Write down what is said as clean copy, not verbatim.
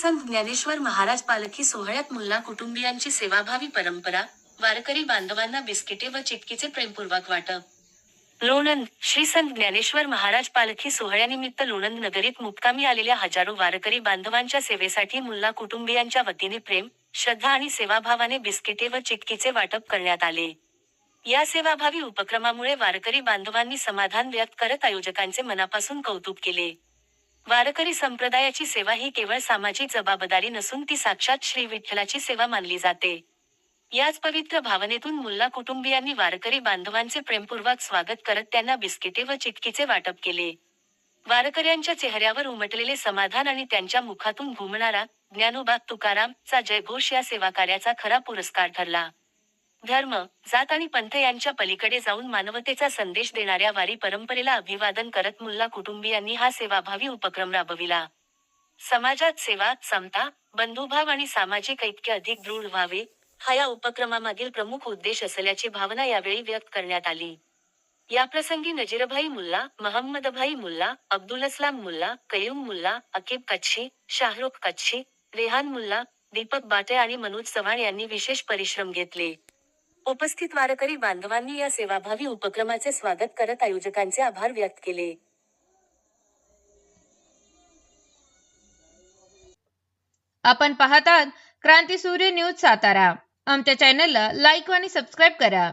संत ज्ञानेश्वर महाराज पालखी सोहळ्यात मुल्ला कुटुंबियांची सेवाभावी परंपरा, वारकरी बांधवांना बिस्किटे व चिक्कीचे प्रेमपूर्वक वाटप. लोणंद. श्री संत ज्ञानेश्वर महाराज पालखी सोहळ्यानिमित्त लोणंद नगरीत मुक्कामी आलेल्या हजारो वारकरी बांधवांच्या सेवेसाठी मुल्ला कुटुंबियांच्या वतीने प्रेम, श्रद्धा आणि सेवाभावाने बिस्किटे व चिक्कीचे वाटप करण्यात आले. या सेवाभावी उपक्रमामुळे वारकरी बांधवांनी समाधान व्यक्त करत आयोजकांचे मनापासून कौतुक केले. वारकरी संप्रदायाची सेवा ही केवळ सामाजिक जबाबदारी नसून ती साक्षात श्री विठ्ठलाची सेवा मानली जाते. याच पवित्र भावनेतून मुल्ला कुटुंबियांनी वारकरी बांधवांचे प्रेमपूर्वक स्वागत करत त्यांना बिस्किटे व चिक्कीचे वाटप केले. वारकऱ्यांच्या चेहऱ्यावर उमटलेले समाधान आणि त्यांच्या मुखातून घुमणारा ज्ञानोबा तुकाराम चा जयघोष या सेवाकार्याचा खरा पुरस्कार ठरला. धर्म, जात आणि पंथ यांच्या पलीकडे जाऊन मानवतेचा संदेश देणाऱ्या वारी परंपरेला अभिवादन करत मुल्ला कुटुंबियांनी हा सेवाभावी उपक्रम राबविला. समाजात सेवा, समता, बंधुभाव आणि सामाजिक ऐक्य अधिक दृढ व्हावे, हा या उपक्रमामागील प्रमुख उद्देश असल्याची भावना यावेळी व्यक्त करण्यात आली. याप्रसंगी नजीरभाई मुल्ला, महम्मदभाई मुल्ला, अब्दुलसलाम मुल्ला, कयूम मुल्ला, अकीब कच्छी, शाहरुख कच्छी, रेहान मुल्ला, दीपक बाटे आणि मनोज चव्हाण यांनी विशेष परिश्रम घेतले. उपस्थित वारकरी बांधवांनी या सेवाभावी उपक्रमाचे स्वागत करत आयोजकांचे आभार व्यक्त केले. आपण पाहतात क्रांती सूर्य न्यूज सातारा. आमच्या चॅनलला लाईक आणि सबस्क्राईब करा.